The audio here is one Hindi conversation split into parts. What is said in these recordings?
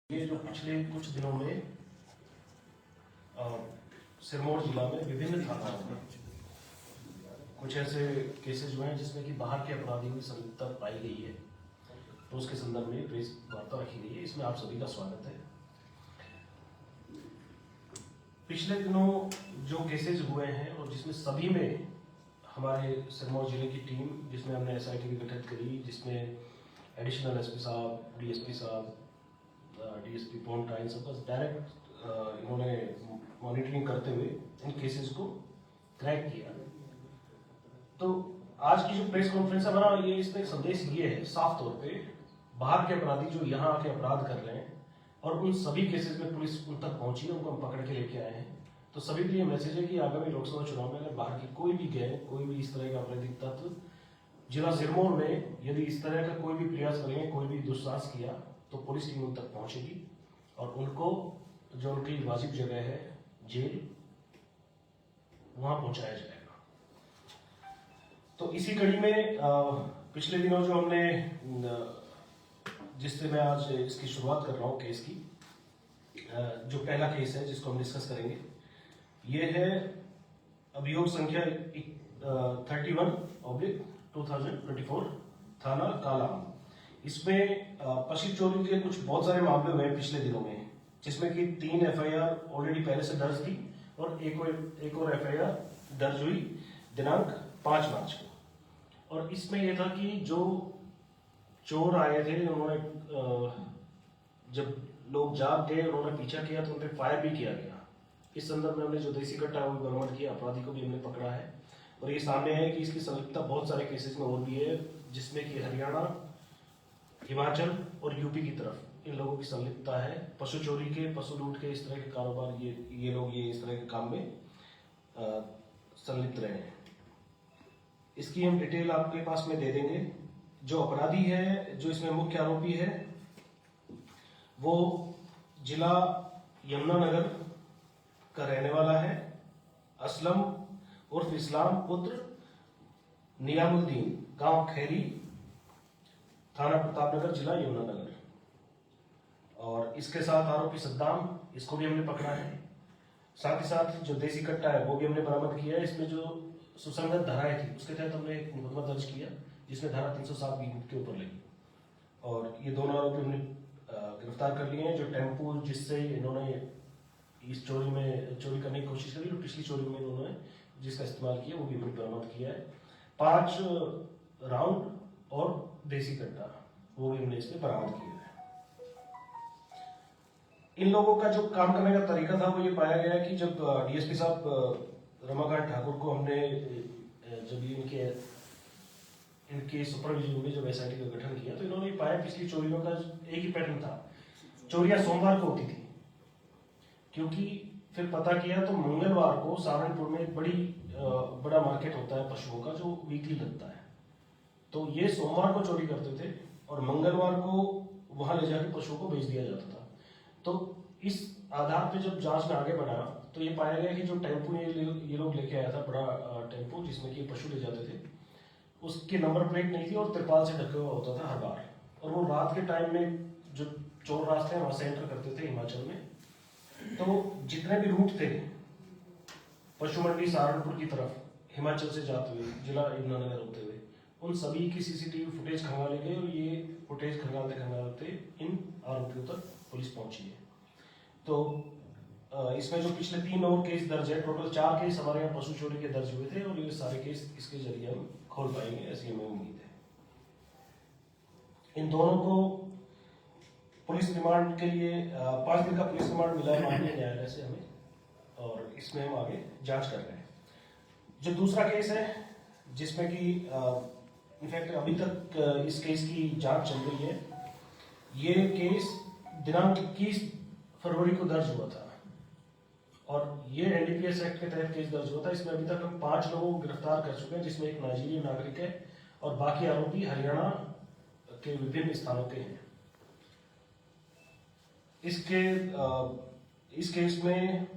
ये जो पिछले कुछ दिनों में सिरमौर जिला में विभिन्न थानाओं में कुछ ऐसे केसेस हुए हैं जिसमें कि बाहर के अपराधियों की संलिप्तता पाई गई है, तो उसके संदर्भ में प्रेस वार्ता रखी गई है। इसमें आप सभी का स्वागत है। पिछले दिनों जो केसेस हुए हैं और जिसमें सभी में हमारे सिरमौर जिले की टीम, जिसमें हमने एसआईटी भी गठित करी, जिसमें एडिशनल एसपी साहब, डीएसपी साहब, डीएसपी पॉन्टाइन सब डायरेक्ट इन्होंने मॉनिटरिंग करते हुए इन केसेस को क्रैक किया। तो आज की जो प्रेस कॉन्फ्रेंस है हमारा ये इसमें संदेश ये है साफ तौर पे, बाहर के अपराधी जो यहाँ आके अपराध कर रहे हैं और उन सभी केसेस में पुलिस उन तक पहुंची है, उनको हम पकड़ के लेके आए हैं। तो सभी के लिए मैसेज है कि आगामी लोकसभा चुनाव में अगर बाहर की कोई भी गैंग, कोई भी इस तरह का आपराधिक तत्व जिला सिरमौर में यदि इस तरह का कोई भी प्रयास करेंगे, कोई भी दुस्साहस किया, तो पुलिस टीम उन तक पहुंचेगी और उनको जो उनकी वाजिब जगह है जेल, वहां पहुंचाया जाएगा। तो इसी कड़ी में पिछले दिनों जो हमने, जिससे मैं आज इसकी शुरुआत कर रहा हूं केस की, जो पहला केस है जिसको हम डिस्कस करेंगे, ये है अभियोग संख्या 31/2024 थाना कालाम। इसमें पशु चोरी के कुछ बहुत सारे मामले हुए हैं पिछले दिनों में, जिसमें कि 3 एफआईआर ऑलरेडी पहले से दर्ज थी और एक और एफआईआर दर्ज हुई दिनांक 5 मार्च को। और इसमें यह था कि जो चोर आए थे, उन्होंने जब लोग जाग गए, उन्होंने पीछा किया तो उन पर फायर भी किया गया। इस संदर्भ में हमने जो देसी कट्टा है वो बरामद किया, अपराधी को भी हमने पकड़ा है। और ये सामने है कि इसकी संलिप्तता बहुत सारे केसेस में और भी है, जिसमें कि हरियाणा, हिमाचल और यूपी की तरफ इन लोगों की संलिप्तता है। पशु चोरी के, पशु लूट के, इस तरह के कारोबार, ये लोग इस तरह के काम में संलिप्त रहे हैं। इसकी हम डिटेल आपके पास में दे देंगे। जो अपराधी है, जो इसमें मुख्य आरोपी है, वो जिला यमुनानगर का रहने वाला है, असलम उर्फ इस्लाम पुत्र नियामुद्दीन, गांव खैरी, थाना प्रतापनगर, जिला यमुनानगर। और इसके साथ आरोपी सद्दाम, इसको भी हमने पकड़ा है। साथ ही साथ जो देसी कट्टा है वो भी हमने बरामद किया है। इसमें जो सुसंगत धाराएं थी उसके तहत हमने एक मुकदमा दर्ज किया, जिसमें धारा 307 के ऊपर लगी। और ये दोनों आरोपी हमने गिरफ्तार कर लिए हैं। जो टेम्पो जिससे इन्होंने इस चोरी करने की कोशिश करी, और पिछली चोरी में इन्होंने जिसका इस्तेमाल किया वो भी हमने बरामद किया है। 5 राउंड और देसी कट्टा वो भी हमने इसमें बरामद किया है। इन लोगों का जो काम करने का तरीका था वो ये पाया गया कि जब डीएसपी साहब रमाकांत ठाकुर को हमने जब इनके सुपरविजन में जब एसआईटी का गठन किया, तो इन्होंने पाया पिछली चोरियों का एक ही पैटर्न था। चोरियां सोमवार को होती थी, क्योंकि फिर पता किया तो मंगलवार को सहारनपुर में एक बड़ा मार्केट होता है पशुओं का, जो वीकली लगता है। तो ये सोमवार को चोरी करते थे और मंगलवार को वहां ले जाकर पशुओं को बेच दिया जाता था। तो इस आधार पे जब जांच में आगे बढ़ा तो ये पाया गया कि जो टेम्पो ये लोग लेके आया था, बड़ा टेम्पो जिसमें कि पशु ले जाते थे, उसकी नंबर प्लेट नहीं थी और तिरपाल से ढका हुआ होता था हर बार। और वो रात के टाइम में जो चोर रास्ते हैं वहां से एंटर करते थे हिमाचल में। तो जितने भी रूट थे पशु मंडी सहारनपुर की तरफ हिमाचल से जाते हुए जिला यमुनानगर होते हुए, उन सभी की सीसीटीवी फुटेज खंगाले गए और ये फुटेज खंगालते इन आरोपियों तक पुलिस पहुंची है। तो इसमें जो पिछले 3 और केस दर्ज है, टोटल 4 केस हमारे यहाँ पशु चोरी के दर्ज हुए थे और ये सारे केस इसके जरिए हम खोल पाएंगे, ऐसी हमें उम्मीद है। इन दोनों को पुलिस रिमांड के लिए 5 दिन का पुलिस रिमांड मिला है माननीय न्यायालय से हमें, और इसमें हम आगे जांच कर रहे हैं। जो दूसरा केस है जिसमें कि इनफैक्ट अभी तक इस केस की जांच चल रही है, ये केस दिनांक 21 फरवरी को दर्ज हुआ था और ये एनडीपीएस एक्ट के तहत केस दर्ज हुआ था। इसमें अभी तक हम 5 लोगों को गिरफ्तार कर चुके हैं, जिसमें एक नाइजीरियन नागरिक है और बाकी आरोपी हरियाणा के विभिन्न स्थानों के हैं। इस केस में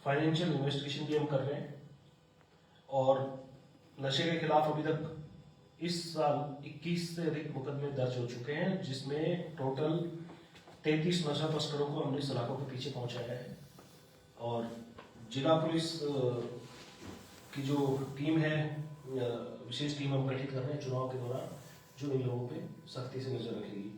फाइनेंशियल इन्वेस्टिगेशन भी हम कर रहे हैं और नशे के खिलाफ अभी तक इस साल 21 से अधिक मुकदमे दर्ज हो चुके हैं, जिसमें टोटल 33 नशा तस्करों को हमने सलाखों के पीछे पहुंचाया है। और जिला पुलिस की जो टीम है, विशेष टीम हम गठित कर रहे हैं चुनाव के दौरान, जो इन लोगों पे सख्ती से नजर रखेगी।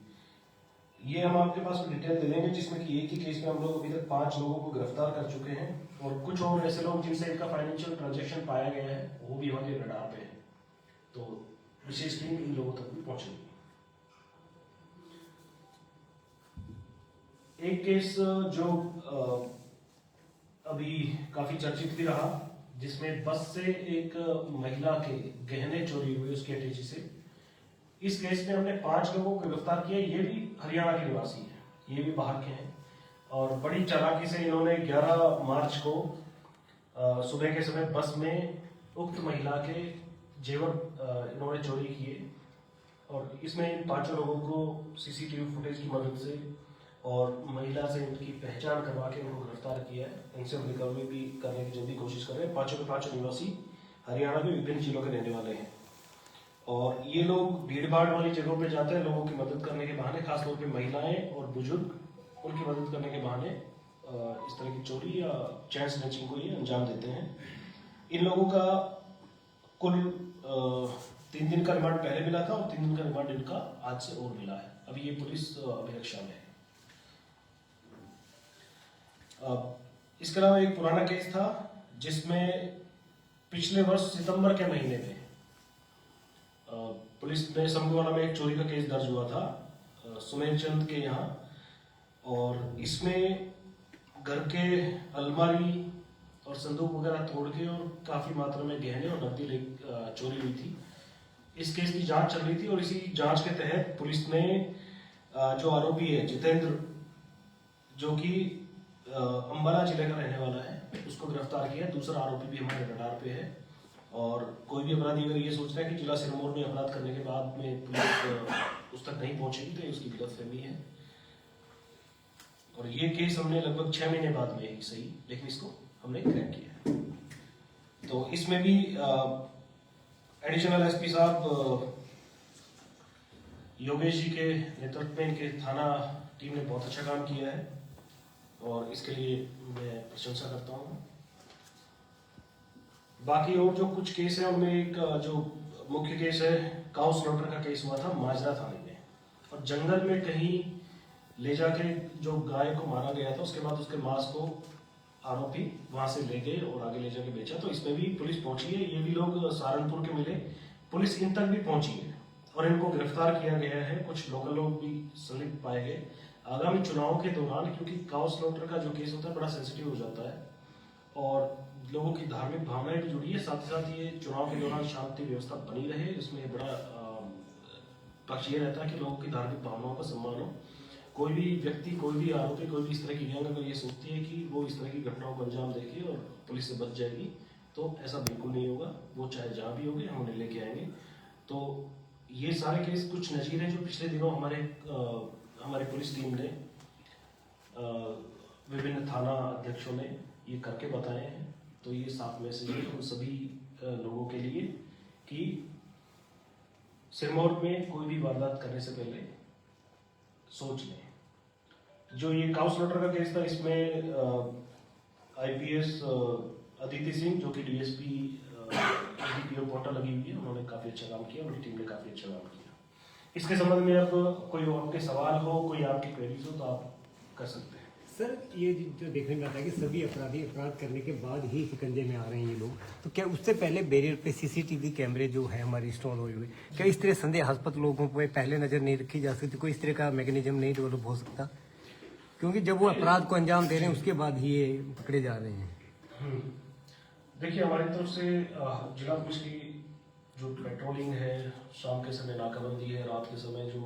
ये हम आपके पास डिटेल दे देंगे, जिसमें कि एक ही केस में हम लोग अभी तक 5 लोगों को गिरफ्तार कर चुके हैं और कुछ और ऐसे लोग जिनसे इनका फाइनेंशियल ट्रांजैक्शन पाया गया है वो भी हमारे रडार पे है। तो विशेष टीम इन लोगों तक भी पहुंचेगी। एक केस जो अभी काफी चर्चित भी रहा, जिसमें बस से एक महिला के गहने चोरी हुए उसके अटैची से। इस केस में हमने 5 लोगों को गिरफ्तार किया। ये भी हरियाणा के निवासी हैं, ये भी बाहर के हैं और बड़ी चालाकी से इन्होंने 11 मार्च को सुबह के समय बस में उक्त महिला के जेवर इन्होंने चोरी किए। और इसमें इन 5 लोगों को सीसीटीवी फुटेज की मदद से और महिला से इनकी पहचान करवा के इनको गिरफ्तार किया है। इनसे हम रिकवरी भी करने की जल्दी कोशिश कर रहे हैं। 5 के 5 निवासी हरियाणा के विभिन्न जिलों के रहने वाले हैं और ये लोग भीड़ भाड़ वाली जगहों पे जाते हैं लोगों की मदद करने के बहाने, खासतौर पे महिलाएं और बुजुर्ग उनकी मदद करने के बहाने इस तरह की चोरी या चैन स्नैचिंग को ये अंजाम देते हैं। इन लोगों का कुल 3 दिन का रिमांड पहले मिला था और 3 दिन का रिमांड इनका आज से और मिला है। अभी ये पुलिस अभिरक्षा में है। इसके अलावा एक पुराना केस था जिसमें पिछले वर्ष सितंबर के महीने में पुलिस ने समगवाना में एक चोरी का केस दर्ज हुआ था सुमेर चंद के यहाँ। और इसमें घर के अलमारी और संदूक वगैरह तोड़ के और काफी मात्रा में गहने और नकदी चोरी हुई थी। इस केस की जांच चल रही थी और इसी जांच के तहत पुलिस ने जो आरोपी है जितेंद्र, जो कि अंबाला जिले का रहने वाला है, उसको गिरफ्तार किया। दूसरा आरोपी भी हमारे रडार पे है। और कोई भी अपराधी अगर ये सोचता है कि जिला सिरमौर में अपराध करने के बाद में पुलिस उस तक नहीं पहुंचेगी तो उसकी गलतफहमी है। और ये केस हमने लगभग 6 महीने बाद में ही सही, लेकिन इसको हमने क्रैक किया। तो इसमें भी एडिशनल एसपी साहब योगेश जी के नेतृत्व में इनके थाना टीम ने बहुत अच्छा काम किया है और इसके लिए मैं प्रशंसा करता हूँ। बाकी और जो कुछ केस है उनमें एक जो मुख्य केस है काउ स्लॉटर का केस हुआ था माजरा थाने में। और जंगल में कहीं ले जाके जो गाय को मारा गया था, उसके बाद उसके मांस को आरोपी वहां से ले गए और आगे ले जाके बेचा। तो इसमें भी पुलिस पहुंची है। ये भी लोग सहारनपुर के मिले, पुलिस इन तक भी पहुंची है और इनको गिरफ्तार किया गया है। कुछ लोकल लोग भी संलिप्त पाए गए। आगामी चुनाव के दौरान, क्योंकि काउ स्लॉटर का जो केस होता है बड़ा सेंसिटिव हो जाता है और लोगों की धार्मिक भावनाएं भी जुड़ी है, साथ ही साथ ये चुनाव के दौरान शांति व्यवस्था बनी रहे, इसमें बड़ा पक्ष ये रहता है कि लोगों की धार्मिक भावनाओं का सम्मान हो। कोई भी व्यक्ति, कोई भी आरोपी, कोई भी इस तरह की गैंग अगर ये सोचती है कि वो इस तरह की घटनाओं को अंजाम देगी और पुलिस से बच जाएगी, तो ऐसा बिल्कुल नहीं होगा। वो चाहे जहाँ भी होंगे, हम उन्हें लेके आएंगे। तो ये सारे केस कुछ नजीर हैं जो पिछले दिनों हमारे पुलिस टीम ने विभिन्न थाना अध्यक्षों ने ये करके बताए हैं। तो ये साफ मैसेज है उन सभी लोगों के लिए कि सिरमौर में कोई भी वारदात करने से पहले सोच लें। जो ये काउ स्लॉटर का केस था, इसमें आईपीएस अदिति सिंह, जो कि डीएसपी डीपीओ कोटा लगी हुई है, उन्होंने काफी अच्छा काम किया, उनकी टीम ने काफी अच्छा काम किया। इसके संबंध में अब कोई आपके सवाल हो, कोई आपकी क्वेरीज हो तो आप कर सकते हैं। सर, ये जो देखने में आता है कि सभी अपराधी अपराध करने के बाद ही शिकंजे में आ रहे हैं ये लोग, तो क्या उससे पहले बैरियर पे सीसीटीवी कैमरे जो है हमारे इंस्टॉल हुए हुए, क्या इस तरह संदेहास्पद लोगों पर पहले नजर नहीं रखी जा सकती? कोई इस तरह का मैकेनिज्म नहीं डेवलप हो सकता? क्योंकि जब वो अपराध को अंजाम दे रहे हैं उसके बाद ही ये पकड़े जा रहे हैं। देखिए, हमारी तरफ से जिला पुलिस की जो पेट्रोलिंग है, शाम के समय नाकाबंदी है, रात के समय जो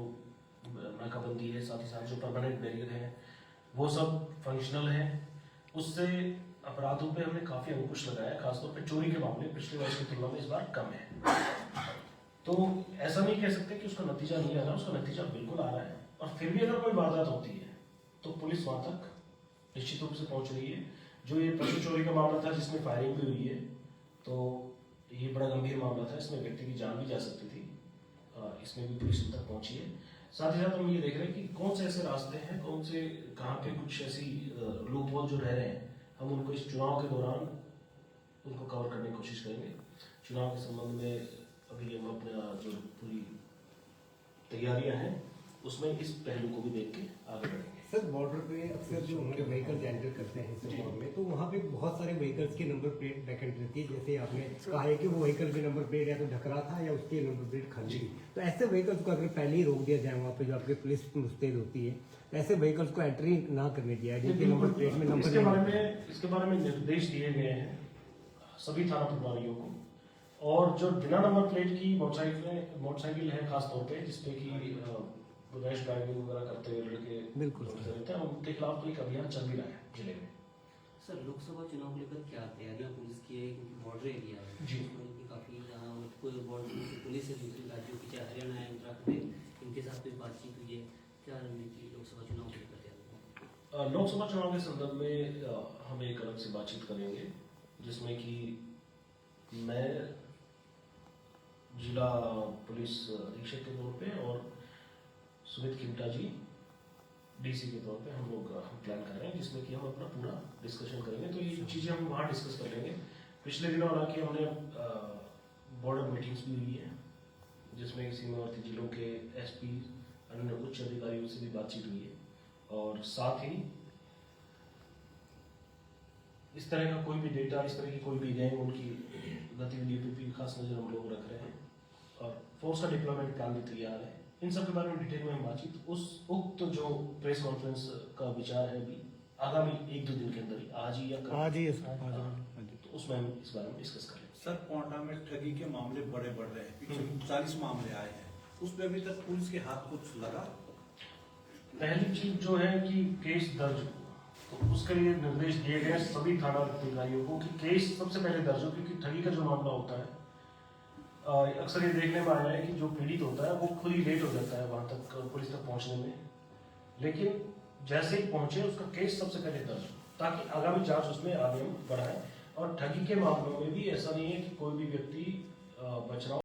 नाकाबंदी है, साथ ही साथ जो परमानेंट बैरियर है, वो सब फंक्शनल है। उससे अपराधों पे हमने काफी अंकुश लगाया है। खासतौर पे चोरी के मामले पिछले वर्ष की तुलना में इस बार कम है। तो ऐसा नहीं कह सकते कि उसका नतीजा नहीं आ रहा, उसका नतीजा बिल्कुल आ रहा है। और फिर भी अगर कोई वारदात होती है तो पुलिस वहां तक निश्चित रूप से पहुंच रही है। जो ये पशु चोरी का मामला था जिसमें फायरिंग भी हुई है, तो ये बड़ा गंभीर मामला था, इसमें व्यक्ति की जान भी जा सकती थी। इसमें भी पुलिस तक पहुंची है। साथ ही साथ हम ये देख रहे हैं कि कौन से ऐसे रास्ते हैं, कौन से कहाँ पे कुछ ऐसी लूप होल जो रह रहे हैं, हम उनको इस चुनाव के दौरान उनको कवर करने की कोशिश करेंगे। चुनाव के संबंध में अभी हम अपना जो पूरी तैयारियां हैं उसमें इस पहलू को भी देख के आगे बढ़ेंगे। सर बॉर्डर पे अक्सर जो हमारे व्हीकल्स एंटर करते हैं सर बॉर्डर में, तो वहाँ पे बहुत सारे व्हीकल्स की नंबर प्लेट वैकेंट रहती है। जैसे आपने कहा है कि वो व्हीकल की नंबर प्लेट या तो ढकरा था या उसकी नंबर प्लेट खाली थी, तो ऐसे व्हीकल्स को अगर पहले ही रोक दिया जाए, वहाँ पे जो आपकी पुलिस मुस्तैद होती है, ऐसे व्हीकल्स को एंट्री ना करने दिया जाए जिनकी नंबर प्लेट में नंबर इसके बारे में निर्देश दिए गए हैं सभी थाना प्रभारियों को। और जो बिना नंबर प्लेट की मोटरसाइकिल है खासतौर पे, जिसपे की रैश ड्राइविंग वगैरह करते हुए लड़के बिल्कुल रहते हैं, उनके खिलाफ तो एक अभियान चल भी रहा है जिले में। सर लोकसभा चुनाव को लेकर क्या तैयारियां पुलिस की है, क्योंकि बॉर्डर एरिया है जी। उसमें भी काफी यहाँ कोई बॉर्डर की पुलिस है दूसरे राज्यों की, चाहे हरियाणा है, उत्तराखंड, इनके साथ कोई बातचीत हुई है, क्या रणनीति लोकसभा चुनाव को लेकर तैयार? लोकसभा चुनाव के संदर्भ में हम एक अलग से बातचीत करेंगे, जिसमें कि मैं जिला पुलिस अधीक्षक के तौर पे और सुमित खिमटा जी डीसी के तौर पे हम लोग प्लान कर रहे हैं, जिसमें कि हम अपना पूरा डिस्कशन करेंगे। तो ये चीज़ें हम वहाँ डिस्कस कर लेंगे। पिछले दिनों हालांकि हमने बॉर्डर मीटिंग्स भी हुई है, जिसमें सीमावर्ती जिलों के एसपी अन्य उच्च अधिकारियों से भी बातचीत हुई है। और साथ ही इस तरह का कोई भी डेटा, इस तरह की कोई भी गैंग, उनकी गतिविधियों पर भी खास नजर हम लोग रख रहे हैं और फोर्स का डिप्लॉयमेंट प्लान भी तैयार है। इन सब के बारे में डिटेल में हम बातचीत उस उक्त जो प्रेस कॉन्फ्रेंस का विचार है भी आगामी 1-2 दिन के अंदर ही, आज ही या कल, तो उसमें हम इस बारे में डिस्कस करेंगे। सर कोंटा में ठगी के मामले बड़े बढ़ रहे हैं, पीछे 40 मामले आए हैं, उसमें अभी तक पुलिस के हाथ कुछ लगा? पहली चीज जो है कि केस दर्ज हो, तो उसके लिए निर्देश दिए गए सभी थाना अधिकारियों को कि केस सबसे पहले दर्ज हो, क्योंकि ठगी का जो मामला होता है अक्सर ये देखने में आया है कि जो पीड़ित होता है वो खुद ही लेट हो जाता है वहां तक पुलिस तक पहुंचने में, लेकिन जैसे ही पहुंचे उसका केस सबसे पहले दर्ज हो, ताकि आगामी जांच उसमें आगे हम बढ़ाएं। और ठगी के मामलों में भी ऐसा नहीं है कि कोई भी व्यक्ति बच रहा हो।